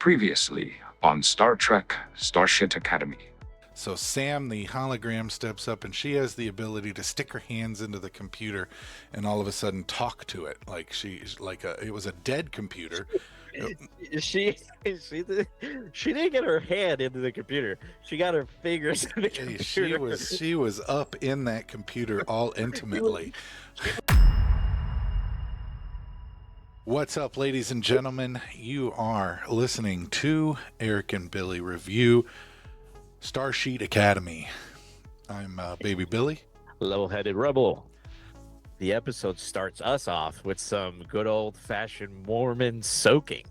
Previously on Star Trek Starfleet Academy. So Sam, the hologram, steps up and she has the ability to stick her hands into the computer and all of a sudden talk to it it was a dead computer. She didn't get her hand into the computer. She got her fingers in the computer. She was up in that computer all intimately. What's up, ladies and gentlemen? You are listening to Eric and Billy review Starfleet Academy. I'm Baby Billy. Level-headed rebel. The episode starts us off with some good old-fashioned Mormon soaking,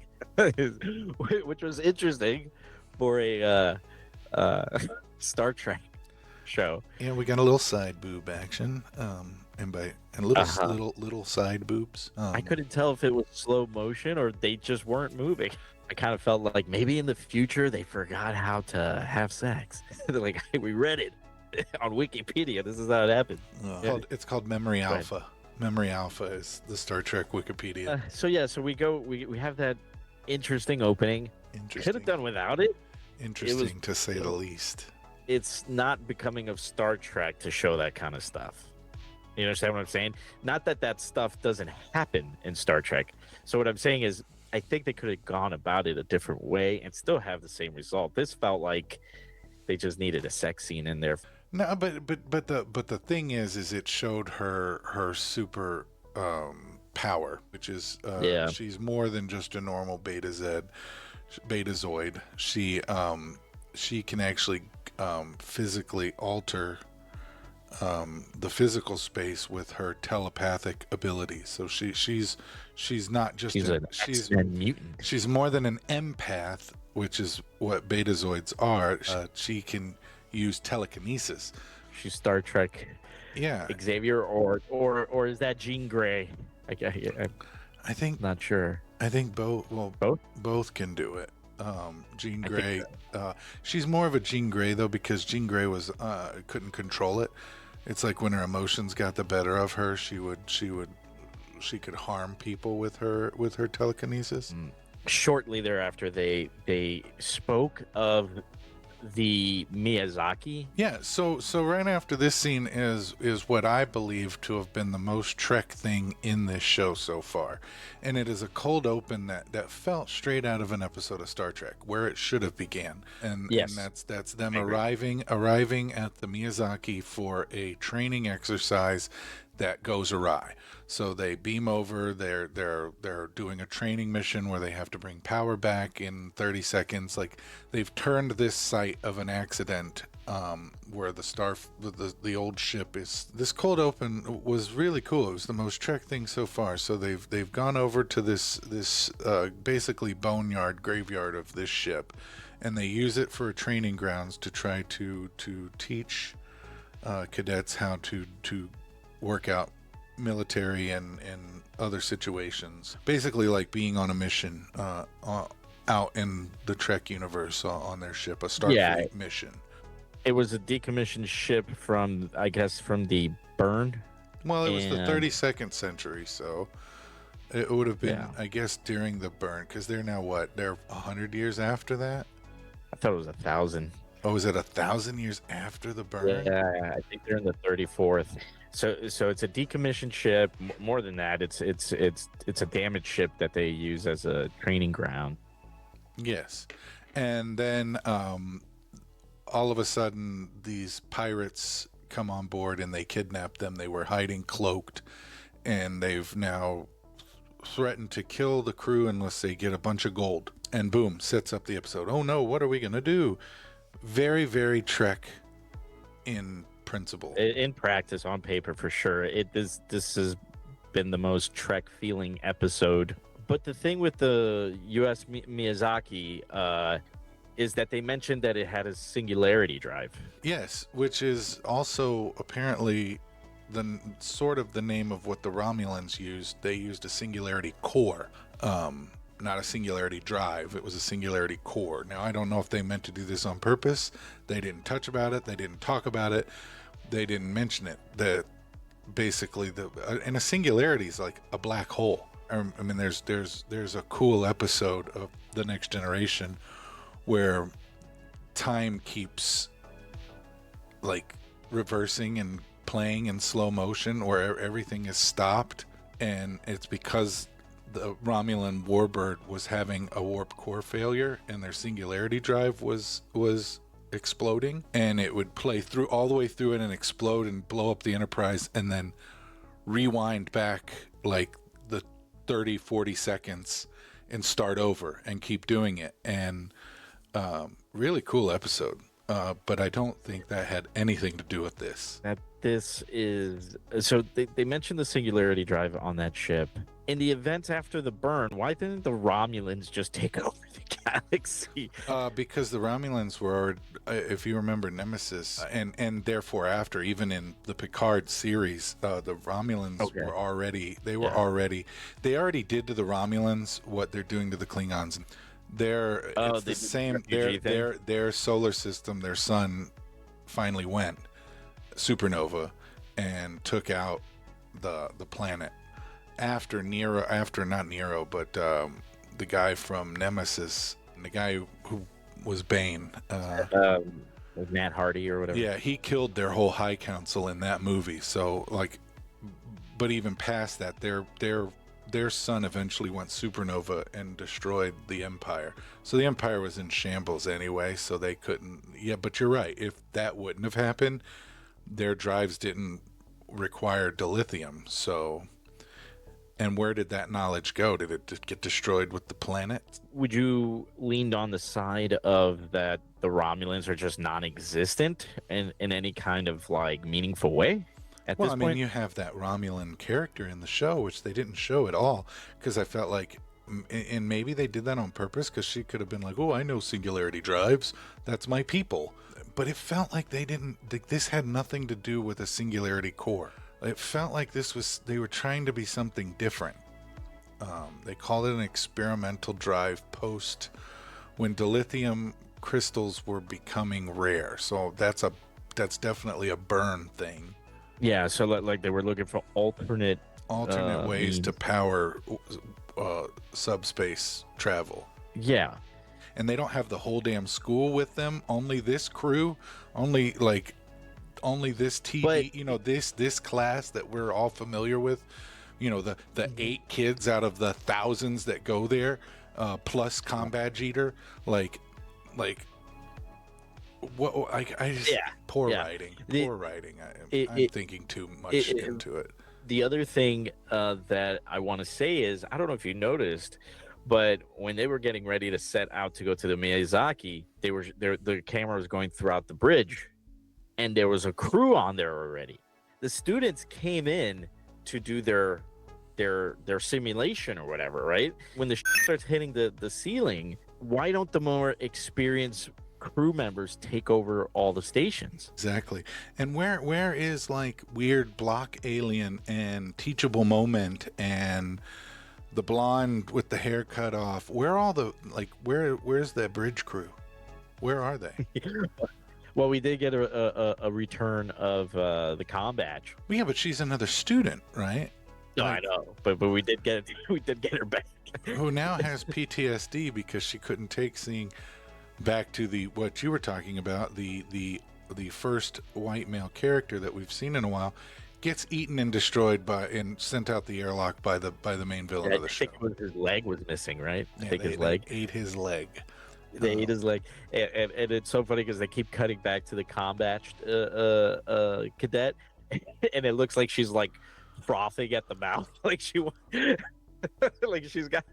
which was interesting for a Star Trek show. Yeah, we got a little side boob action, and little side boobs. I couldn't tell if it was slow motion or they just weren't moving. I kind of felt like maybe in the future they forgot how to have sex. They're like, hey, we read it on Wikipedia. This is how it happened. It's called Memory Alpha. Memory Alpha is the Star Trek Wikipedia. So we have that interesting opening. Could have done without it. Interesting to say the least. It's not becoming of Star Trek to show that kind of stuff. You understand what I'm saying? Not that stuff doesn't happen in Star Trek. So what I'm saying is, I think they could have gone about it a different way and still have the same result. This felt like they just needed a sex scene in there. No, but the thing is it showed her super power, which is she's more than just a normal Betazoid. She can actually physically alter the physical space with her telepathic abilities. So she's not just she's mutant. She's more than an empath, which is what Betazoids are. She can use telekinesis. She's Star Trek. Yeah, Xavier or is that Jean Grey? I think not sure. I think both. Well, both can do it. Jean Grey. She's more of a Jean Grey though, because Jean Grey couldn't control it. It's like when her emotions got the better of her, she could harm people with her telekinesis. Shortly thereafter, they spoke of the Miyazaki. Yeah, so right after this scene is what I believe to have been the most Trek thing in this show so far. And it is a cold open that felt straight out of an episode of Star Trek, where it should have began. And, yes. And that's them arriving at the Miyazaki for a training exercise that goes awry. So they beam over. They're doing a training mission where they have to bring power back in 30 seconds. Like, they've turned this site of an accident where the old ship is. This cold open was really cool. It was the most Trek thing so far. So they've gone over to this basically boneyard, graveyard of this ship, and they use it for training grounds to try to teach cadets how to work out military and other situations, basically like being on a mission out in the Trek universe on their ship, a Starfleet mission. It was a decommissioned ship from the burn. Well, it was the 32nd century, so it would have been, I guess, during the burn, because they're now they're 100 years after that? I thought it was 1,000. Oh, is it 1,000 years after the burn? Yeah, I think they're in the 34th. So it's a decommissioned ship. More than that, it's a damaged ship that they use as a training ground. Yes, and then all of a sudden, these pirates come on board and they kidnap them. They were hiding cloaked, and they've now threatened to kill the crew unless they get a bunch of gold. And boom, sets up the episode. Oh no, what are we gonna do? Very, very Trek in principle. In practice, on paper, for sure. This has been the most Trek feeling episode. But the thing with the U.S. Miyazaki is that they mentioned that it had a singularity drive. Yes, which is also apparently the name of what the Romulans used. They used a singularity core. Not a singularity drive. It was a singularity core. Now, I don't know if they meant to do this on purpose. They didn't touch about it. They didn't talk about it. They didn't mention it. That basically and a singularity is like a black hole. I mean, there's a cool episode of The Next Generation where time keeps like reversing and playing in slow motion, where everything is stopped, and it's because the Romulan warbird was having a warp core failure and their singularity drive was exploding, and it would play through all the way through it and explode and blow up the Enterprise, and then rewind back like the 30-40 seconds and start over and keep doing it. And really cool episode, but I don't think that had anything to do with this. That this is so they mentioned the singularity drive on that ship. In the events after the burn, why didn't the Romulans just take over the galaxy? Because the Romulans were, if you remember, Nemesis, and therefore after, even in the Picard series, the Romulans were already, they already did to the Romulans what they're doing to the Klingons. It's the same. Their solar system, their sun, finally went supernova and took out the planet. After not Nero, but the guy from Nemesis, the guy who was Bane, Matt Hardy or whatever. Yeah, he killed their whole High Council in that movie. So like, but even past that, their sun eventually went supernova and destroyed the Empire. So the Empire was in shambles anyway. So they couldn't. Yeah, but you're right. If that wouldn't have happened, their drives didn't require dilithium. So. And where did that knowledge go? Did it get destroyed with the planet? Would you lean on the side of that the Romulans are just non-existent in any kind of like meaningful way at this point? I mean, you have that Romulan character in the show, which they didn't show at all, because I felt like, and maybe they did that on purpose, because she could have been like, oh, I know singularity drives. That's my people. But it felt like this had nothing to do with a singularity core. It felt like they were trying to be something different. They called it an experimental drive post when dilithium crystals were becoming rare. So that's definitely a burn thing. Yeah, so like they were looking for alternate ways to power subspace travel. Yeah. And they don't have the whole damn school with them. Only this crew, only this TV, this class that we're all familiar with, the 8 kids out of the thousands that go there, plus Combat Jeter, poor writing. I'm thinking too much into it. The other thing that I want to say is, I don't know if you noticed, but when they were getting ready to set out to go to the Miyazaki, the camera was going throughout the bridge. And there was a crew on there already. The students came in to do their simulation or whatever, right? When the starts hitting the ceiling, why don't the more experienced crew members take over all the stations? Exactly. And where is like weird block alien and teachable moment and the blonde with the hair cut off? Where's the bridge crew? Where are they? Well, we did get a return of the combat. Well, yeah, but she's another student, right? No, I know, but we did get her back. Who now has PTSD because she couldn't take seeing back to what you were talking about, the first white male character that we've seen in a while gets eaten and destroyed and sent out the airlock by the main villain of the show. I think his leg was missing, right? Yeah, his leg. Ate his leg. They ate his leg, and it's so funny because they keep cutting back to the combat cadet, and it looks like she's like frothing at the mouth, like she's got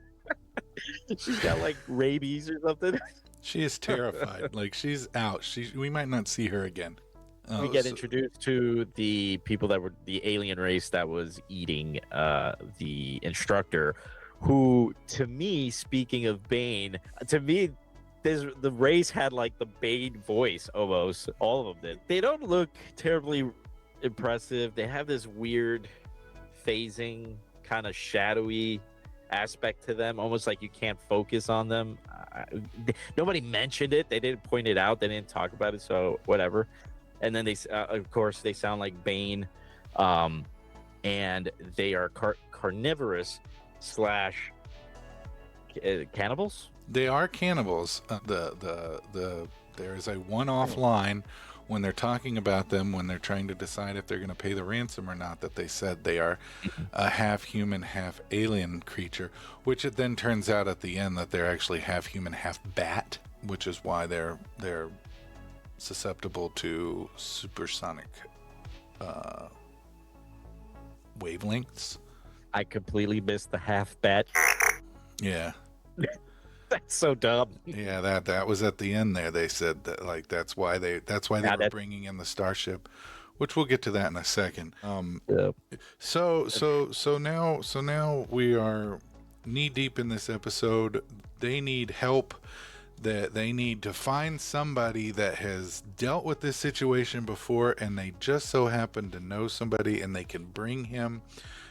like rabies or something. She is terrified, like she's out. We might not see her again. We get introduced to the people that were the alien race that was eating the instructor, who, to me, speaking of Bane, the race had like the Bane voice almost. All of them did. They don't look terribly impressive. They have this weird phasing, kind of shadowy aspect to them, almost like you can't focus on them. Nobody mentioned it. They didn't point it out. They didn't talk about it. So whatever. And then they, of course, they sound like Bane, and they are carnivorous. slash cannibals. They are cannibals. There is a one-off line when they're talking about them, when they're trying to decide if they're going to pay the ransom or not, that they said they are a half human, half alien creature, which it then turns out at the end that they're actually half human, half bat, which is why they're susceptible to supersonic wavelengths. I completely missed the half bat. Yeah. That's so dumb. Yeah, that was at the end there. They said that, like, that's why they were bringing in the starship, which we'll get to that in a second. Yeah. So now we are knee deep in this episode. They need help. That they need to find somebody that has dealt with this situation before, and they just so happen to know somebody, and they can bring him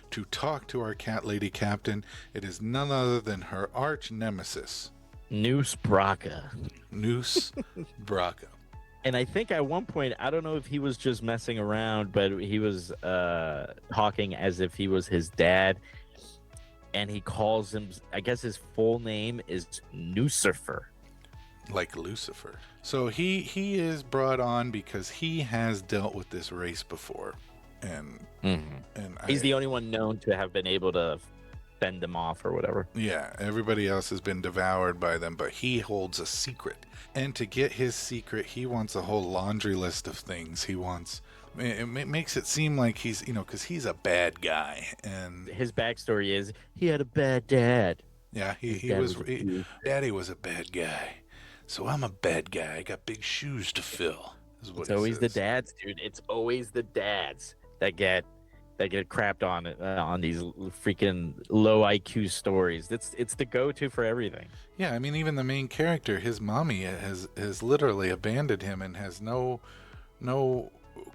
to talk to our cat lady captain. It is none other than her arch nemesis, Noose Braca. Noose Braca. And I think at one point, I don't know if he was just messing around, but he was talking as if he was his dad. And he calls him, I guess his full name is Nucifer. Like Lucifer. So he is brought on because he has dealt with this race before. And he's the only one known to have been able to fend them off or whatever. Yeah, everybody else has been devoured by them, but he holds a secret. And to get his secret, he wants a whole laundry list of things. He wants, it makes it seem like he's, because he's a bad guy. And his backstory is he had a bad dad. Yeah, Daddy was a bad guy. So I'm a bad guy. I got big shoes to fill. It's always the dads, dude. It's always the dads that get crapped on these freaking low IQ stories. It's the go-to for everything. Yeah, I mean, even the main character, his mommy has literally abandoned him and has no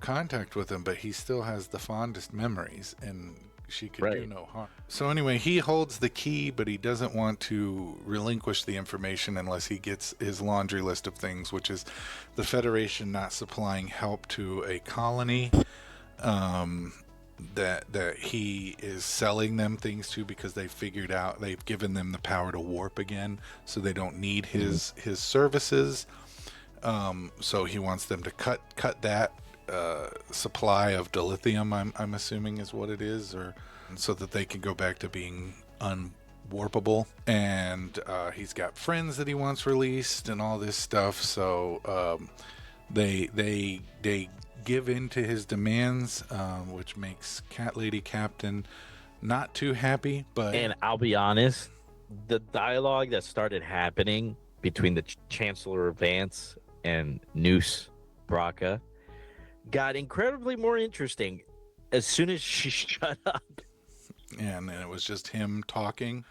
contact with him, but he still has the fondest memories, and she could do no harm. So anyway, he holds the key, but he doesn't want to relinquish the information unless he gets his laundry list of things, which is the Federation not supplying help to a colony that he is selling them things to because they've given them the power to warp again, so they don't need his services. So he wants them to cut that supply of dilithium, I'm assuming is what it is, or so that they can go back to being unwarpable. And he's got friends that he wants released and all this stuff. So they give in to his demands, which makes Cat Lady Captain not too happy. And I'll be honest, the dialogue that started happening between the Chancellor Vance and Noose Braca got incredibly more interesting as soon as she shut up. And then it was just him talking.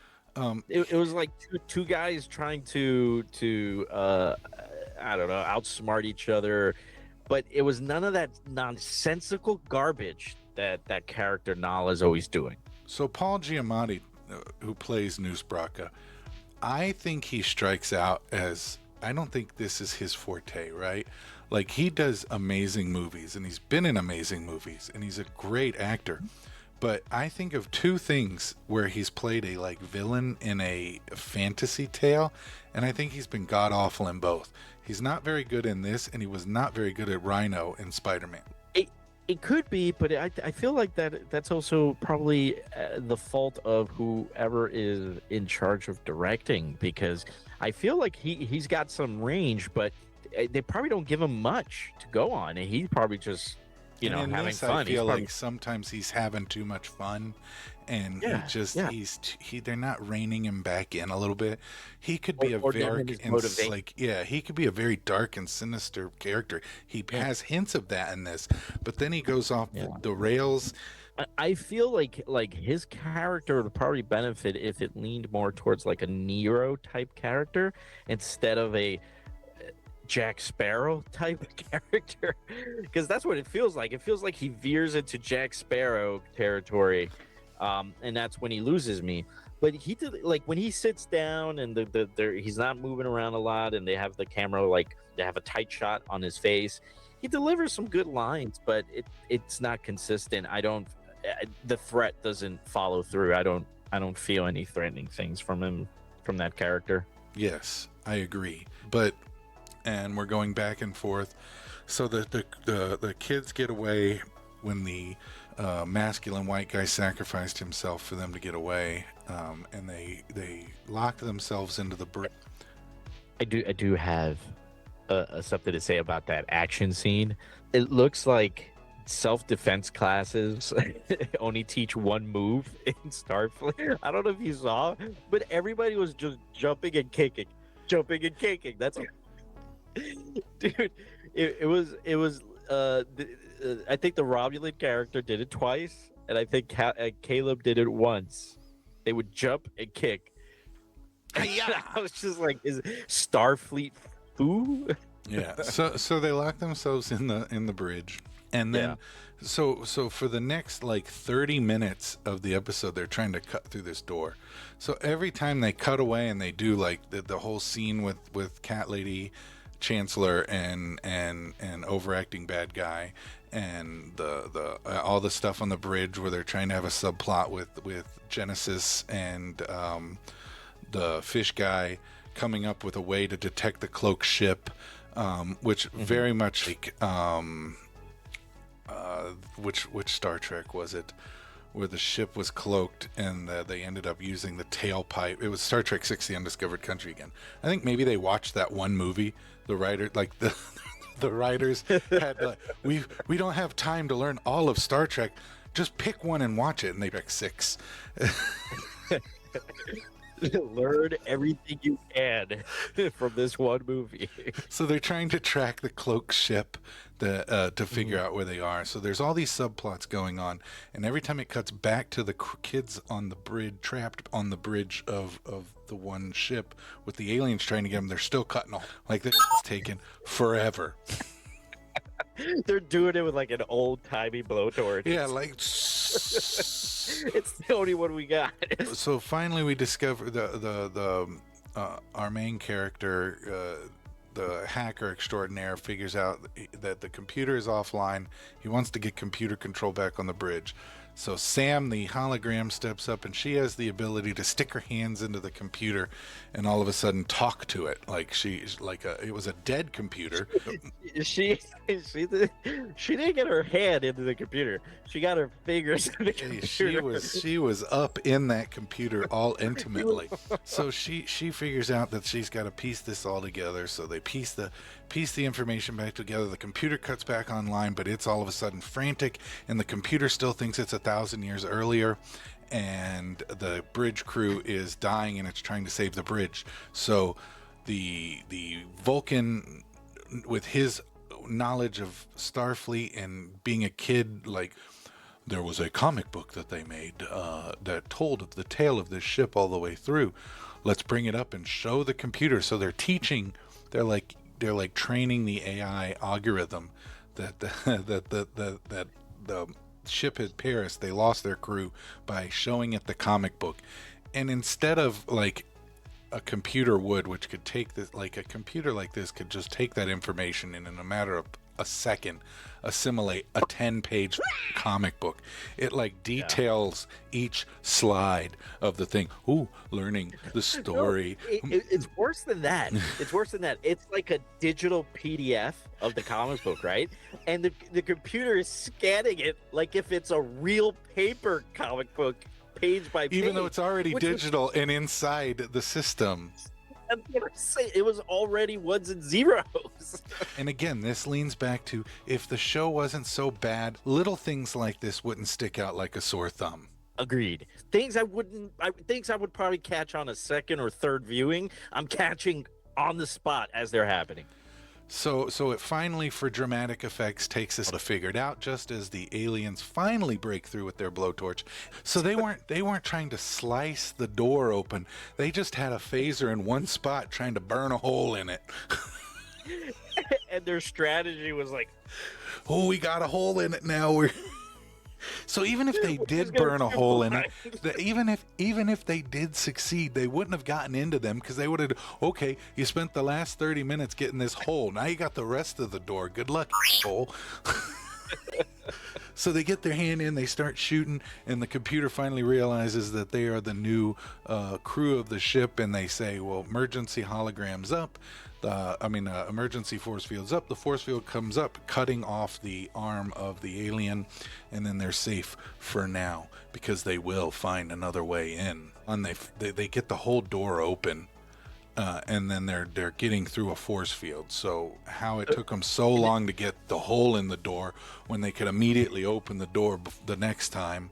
It was like two guys trying to I don't know, outsmart each other, but it was none of that nonsensical garbage that character Nala is always doing. So Paul Giamatti, who plays Noose Braca, I think he strikes out as, I don't think this is his forte, right? Like, he does amazing movies, and he's been in amazing movies, and he's a great actor. But I think of two things where he's played a villain in a fantasy tale, and I think he's been god-awful in both. He's not very good in this, and he was not very good at Rhino in Spider-Man. It could be, but I feel like that's also probably the fault of whoever is in charge of directing, because I feel like he's got some range, but they probably don't give him much to go on, and he's probably just having fun. I feel like sometimes he's having too much fun, and they're not reining him back in a little bit. He could be he could be a very dark and sinister character. He has hints of that in this, but then he goes off the rails. I feel like his character would probably benefit if it leaned more towards like a Nero type character instead of a Jack Sparrow type character, because that's what it feels like. It feels like he veers into Jack Sparrow territory, and that's when he loses me. But he did, like, when he sits down and he's not moving around a lot, and they have the camera, like, they have a tight shot on his face. He delivers some good lines, but it's not consistent. The threat doesn't follow through. I I don't feel any threatening things from him, from that character. Yes, I agree. But and we're going back and forth. So the kids get away when the masculine white guy sacrificed himself for them to get away, and they lock themselves into the brick. I do have something to say about that action scene. It looks like self-defense classes only teach one move in Starfleet. I don't know if you saw, but everybody was just jumping and kicking. That's dude. It was. I think the Romulan character did it twice, and I think Caleb did it once. They would jump and kick. Yeah. I was just like, is Starfleet foo? Yeah. So they lock themselves in the bridge, and then so for the next like 30 minutes of the episode, they're trying to cut through this door. So every time they cut away and they do like the whole scene with Cat Lady, Chancellor, and overacting bad guy, and the all the stuff on the bridge where they're trying to have a subplot with Genesis and the fish guy coming up with a way to detect the cloak ship, which very much like which Star Trek was it, where the ship was cloaked and they ended up using the tailpipe. It was Star Trek 6: The Undiscovered Country again. I think maybe they watched that one movie. The writer, like the writers had like, we don't have time to learn all of Star Trek. Just pick one and watch it, and they picked 6. Learn everything you can from this one movie. So they're trying to track the cloak ship to figure out where they are. So there's all these subplots going on, and every time it cuts back to the kids on the bridge, trapped on the bridge of the one ship with the aliens trying to get them, they're still cutting off. Like this is taking forever. They're doing it with like an old-timey blowtorch. Yeah, like it's the only one we got. So finally we discover our main character, the hacker extraordinaire, figures out that the computer is offline. He wants to get computer control back on the bridge. So Sam, the hologram, steps up, and she has the ability to stick her hands into the computer and all of a sudden talk to it. Like she's like it was a dead computer. She didn't get her hand into the computer. She got her fingers in the computer. She was up in that computer all intimately. So she figures out that she's got to piece this all together. So they piece the information back together. The computer cuts back online, but it's all of a sudden frantic, and the computer still thinks it's 1,000 years earlier, and the bridge crew is dying, and it's trying to save the bridge. So the Vulcan, with his knowledge of Starfleet and being a kid, like, there was a comic book that they made that told of the tale of this ship all the way through. Let's bring it up and show the computer. So they're teaching. They're like training the AI algorithm that the ship had perished. They lost their crew by showing it the comic book, and instead of like a computer would, which could take this, like a computer like this could just take that information and in a matter of a second assimilate a 10-page comic book. It like details each slide of the thing. Ooh, learning the story. No, it's worse than that. It's like a digital PDF of the comic book, right? And the computer is scanning it like if it's a real paper comic book, page by page. Even though it's already digital and inside the system. It was already ones and zeros. And again, this leans back to, if the show wasn't so bad, little things like this wouldn't stick out like a sore thumb. Agreed. Things I would probably catch on a second or third viewing, I'm catching on the spot as they're happening. So it finally, for dramatic effects, takes us to figure it out, just as the aliens finally break through with their blowtorch. So they weren't trying to slice the door open. They just had a phaser in one spot trying to burn a hole in it. And their strategy was like, oh, we got a hole in it now. So even if they did burn a hole in it, even if they did succeed, they wouldn't have gotten into them, because they would have, okay, you spent the last 30 minutes getting this hole. Now you got the rest of the door. Good luck, hole. So they get their hand in, they start shooting, and the computer finally realizes that they are the new crew of the ship, and they say, well, emergency holograms up. Emergency force fields up. The force field comes up, cutting off the arm of the alien, and then they're safe for now because they will find another way in. And they get the whole door open, and then they're getting through a force field. So how it took them so long to get the hole in the door when they could immediately open the door the next time.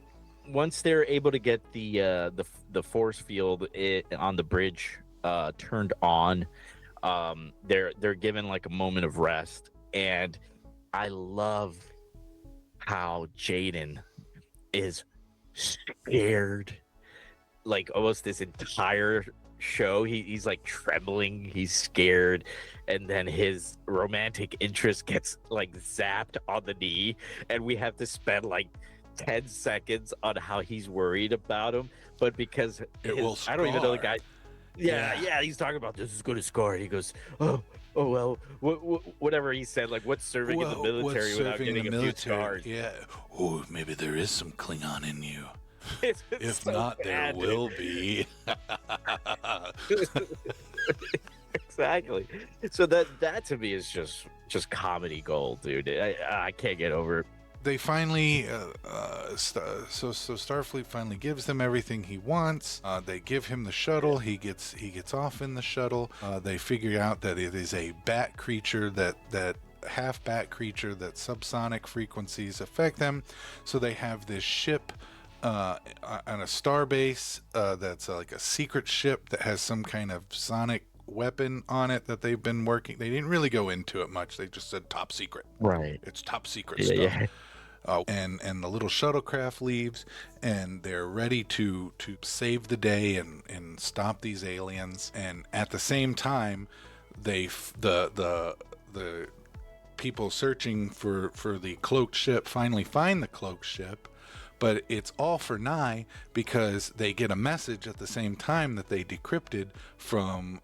Once they're able to get the force field on the bridge turned on, they're given like a moment of rest, and I love how Jaden is scared, like almost this entire show. He's like trembling, he's scared, and then his romantic interest gets like zapped on the knee, and we have to spend like 10 seconds on how he's worried about him, but because I don't even know the guy. Yeah, he's talking about this is going to scar. He goes, oh well, whatever he said, like what's serving in the military without getting a few scars? Yeah. Oh, maybe there is some Klingon in you. It's If so not, bad, there will be. Exactly. So that to me is just comedy gold, dude. I can't get over it. They finally, so Starfleet finally gives them everything he wants. They give him the shuttle. He gets off in the shuttle. They figure out that it is a bat creature, that half bat creature, that subsonic frequencies affect them. So they have this ship on a starbase that's like a secret ship that has some kind of sonic weapon on it that they've been working. They didn't really go into it much. They just said top secret. Right. It's top secret stuff. Yeah. And the little shuttlecraft leaves, and they're ready to save the day and stop these aliens. And at the same time, the people searching for the cloaked ship finally find the cloaked ship. But it's all for naught because they get a message at the same time that they decrypted from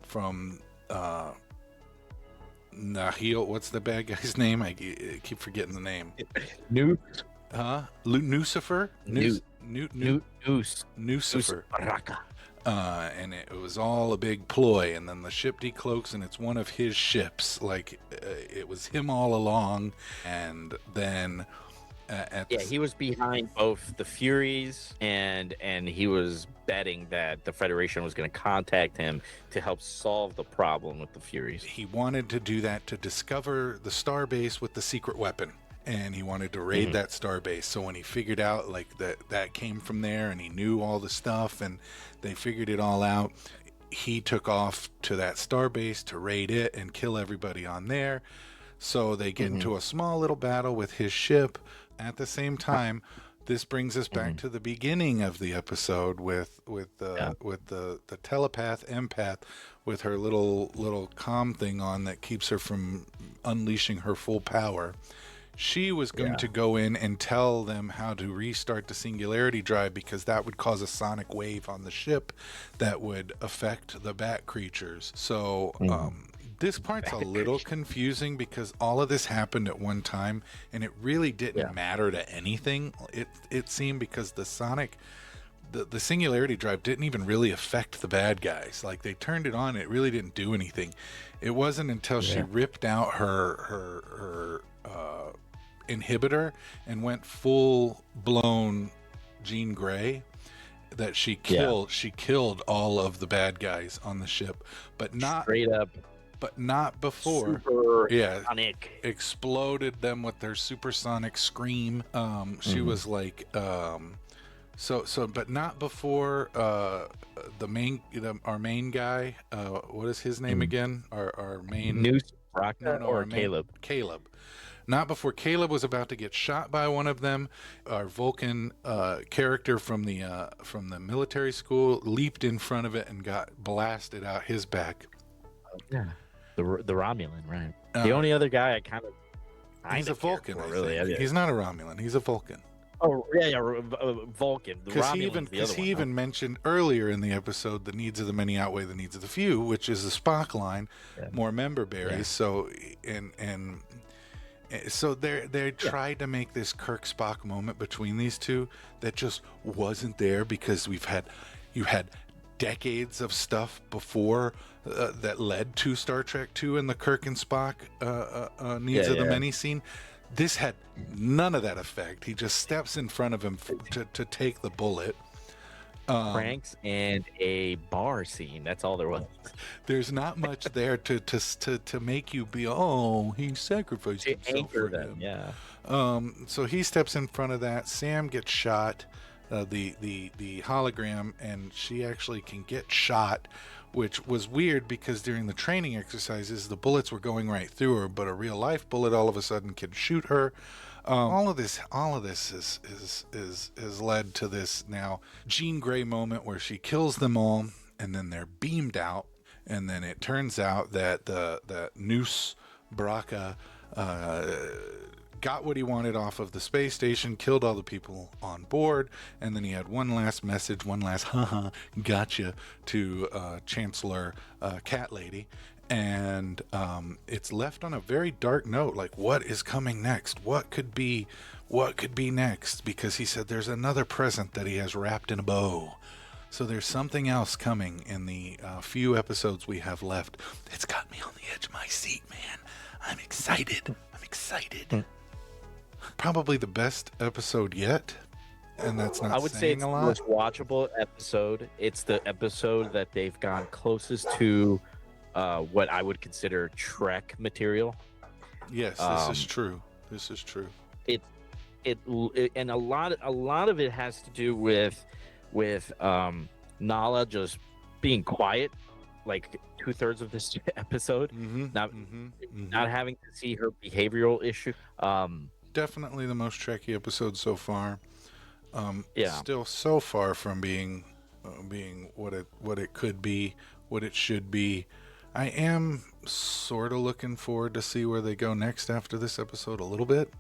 Nahil. What's the bad guy's name? I keep forgetting the name. Lucifer? Lucifer. And it was all a big ploy, and then the ship decloaks, and it's one of his ships. Like, it was him all along, and then... he was behind both the Furies, and he was betting that the Federation was going to contact him to help solve the problem with the Furies. He wanted to do that to discover the starbase with the secret weapon, and he wanted to raid that starbase. So when he figured out like that came from there, and he knew all the stuff, and they figured it all out, he took off to that starbase to raid it and kill everybody on there. So they get into a small little battle with his ship. At the same time, this brings us back to the beginning of the episode with the telepath empath with her little comm thing on that keeps her from unleashing her full power. She was going to go in and tell them how to restart the singularity drive because that would cause a sonic wave on the ship that would affect the bat creatures. So this part's a little confusing because all of this happened at one time, and it really didn't matter to anything. It seemed because the singularity drive didn't even really affect the bad guys. Like, they turned it on, it really didn't do anything. It wasn't until she ripped out her inhibitor and went full blown Jean Grey that she killed all of the bad guys on the ship, but not straight up. But not before. Supersonic. Exploded them with their supersonic scream. She was like, but not before our main guy. What is his name again? Our main. Caleb. Not before Caleb was about to get shot by one of them. Our Vulcan character from the military school leaped in front of it and got blasted out his back. Yeah. The Romulan, right? The only other guy I kind of he's a Vulcan, for, really. He's not a Romulan. He's a Vulcan. Oh yeah, Vulcan. Because he even mentioned earlier in the episode, the needs of the many outweigh the needs of the few, which is the Spock line. More member berries. So So they tried to make this Kirk Spock moment between these two that just wasn't there, because you had decades of stuff before that led to Star Trek 2 and the Kirk and Spock needs of the many scene. This had none of that effect. He just steps in front of him to take the bullet. Pranks and a bar scene. That's all there was. There's not much there to make you be, oh, he sacrificed himself for him. Yeah. So he steps in front of that. Sam gets shot, the hologram, and she actually can get shot, which was weird because during the training exercises the bullets were going right through her, but a real life bullet all of a sudden can shoot her. All of this is led to this now Jean Grey moment where she kills them all, and then they're beamed out, and then it turns out that the Noose Baraka got what he wanted off of the space station, killed all the people on board, and then he had one last message, one last haha gotcha to Chancellor Cat Lady. And it's left on a very dark note, like what is coming next? What could be next? Because he said there's another present that he has wrapped in a bow. So there's something else coming in the few episodes we have left. It's got me on the edge of my seat, man. I'm excited. Probably the best episode yet, and that's not I would say saying it's a the lot. most watchable episode. It's the episode that they've gone closest to what I would consider Trek material. Yes, this is true. This is true. It and a lot of it has to do with Nala just being quiet, like 2/3 of this episode, not having to see her behavioral issue. Definitely the most Trekky episode so far. Yeah. Still so far from being what it could be, what it should be. I am sort of looking forward to see where they go next after this episode a little bit.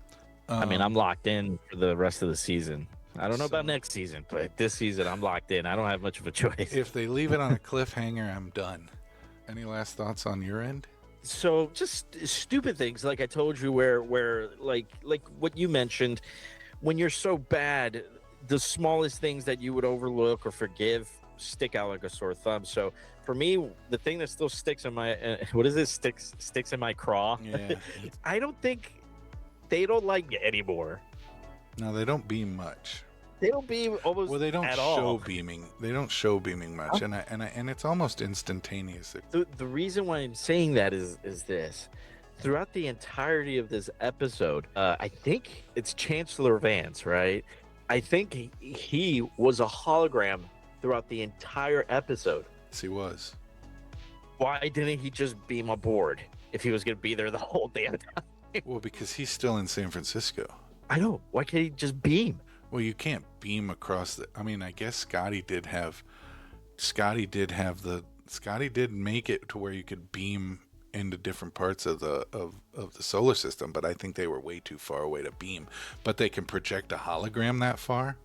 I mean, I'm locked in for the rest of the season. I don't know about next season, but this season I'm locked in. I don't have much of a choice. If they leave it on a cliffhanger, I'm done. Any last thoughts on your end? So just stupid things, like I told you, where like what you mentioned, when you're so bad, the smallest things that you would overlook or forgive stick out like a sore thumb. So for me, the thing that still sticks in my sticks in my craw. Yeah. I don't think they don't like me anymore. No, they don't beam much. They don't beam almost. Well, they don't at show all. beaming. They don't show beaming much, and it's almost instantaneous. The reason why I'm saying that is this: throughout the entirety of this episode, I think it's Chancellor Vance, right? I think he was a hologram throughout the entire episode. Yes, he was. Why didn't he just beam aboard if he was going to be there the whole damn time? Well, because he's still in San Francisco. I know. Why can't he just beam? Well, you can't beam across the. I mean, I guess Scotty did make it to where you could beam into different parts of the solar system, but I think they were way too far away to beam. But they can project a hologram that far.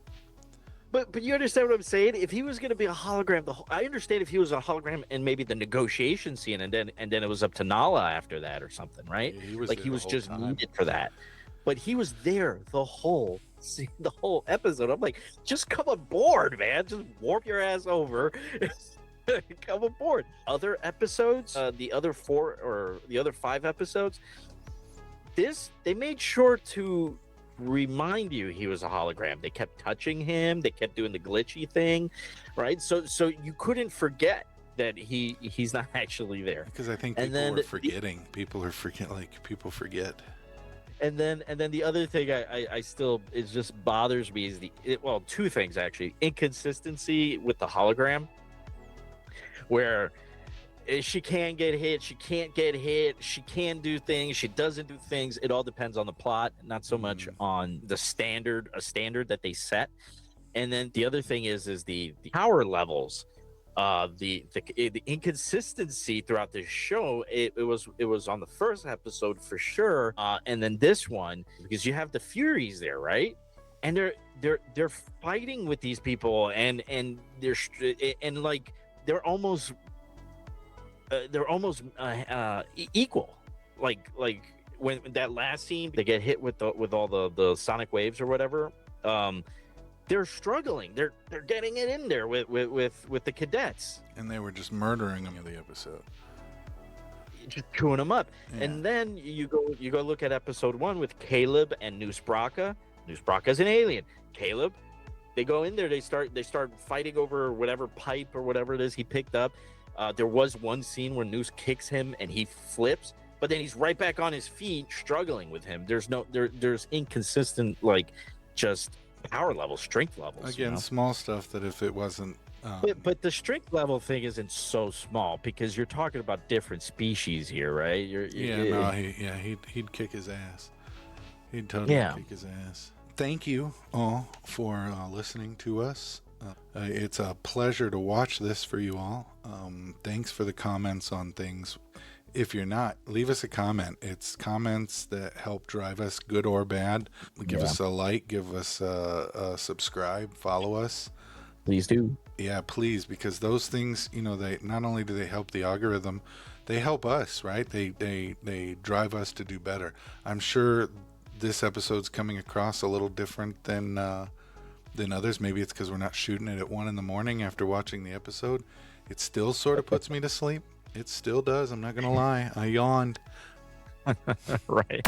But you understand what I'm saying? If he was going to be a hologram, I understand if he was a hologram in maybe the negotiation scene, and then it was up to Nala after that or something, right? Yeah, he was just time. needed for that. But he was there the whole episode. I'm like, just come aboard, man. Just warp your ass over. Come aboard. Other episodes, the other 4 or the other 5 episodes, they made sure to remind you he was a hologram. They kept touching him. They kept doing the glitchy thing, right? So you couldn't forget that he's not actually there. Because I think people were forgetting. People forget. And then the other thing I still, it just bothers me is two things actually. Inconsistency with the hologram, where she can get hit, she can't get hit, she can do things, she doesn't do things. It all depends on the plot, not so much on a standard that they set. And then the other thing is the power levels. The inconsistency throughout this show, it was on the first episode for sure, and then this one, because you have the Furies there, right? And they're fighting with these people, and they're almost equal, like when that last scene, they get hit with all the sonic waves or whatever. They're struggling. They're getting it in there with the cadets, and they were just murdering them in the episode, just chewing them up. Yeah. And then you go look at episode 1 with Caleb and Noose Bracca. Noose Bracca's an alien. Caleb, they go in there. They start fighting over whatever pipe or whatever it is he picked up. There was one scene where Noose kicks him and he flips, but then he's right back on his feet, struggling with him. There's inconsistent, like, just power levels, strength levels. Again, small stuff that if it wasn't. But the strength level thing isn't so small because you're talking about different species here, right? He'd kick his ass. He'd totally kick his ass. Thank you all for listening to us. It's a pleasure to watch this for you all. Thanks for the comments on things. If you're not, leave us a comment. It's comments that help drive us, good or bad. Give us a like, give us a subscribe, follow us. Please do. Yeah, please, because those things, they not only do they help the algorithm, they help us, right? They drive us to do better. I'm sure this episode's coming across a little different than others. Maybe it's because we're not shooting it at 1 a.m. after watching the episode. It still sort of puts me to sleep. It still does. I'm not going to lie. I yawned. Right.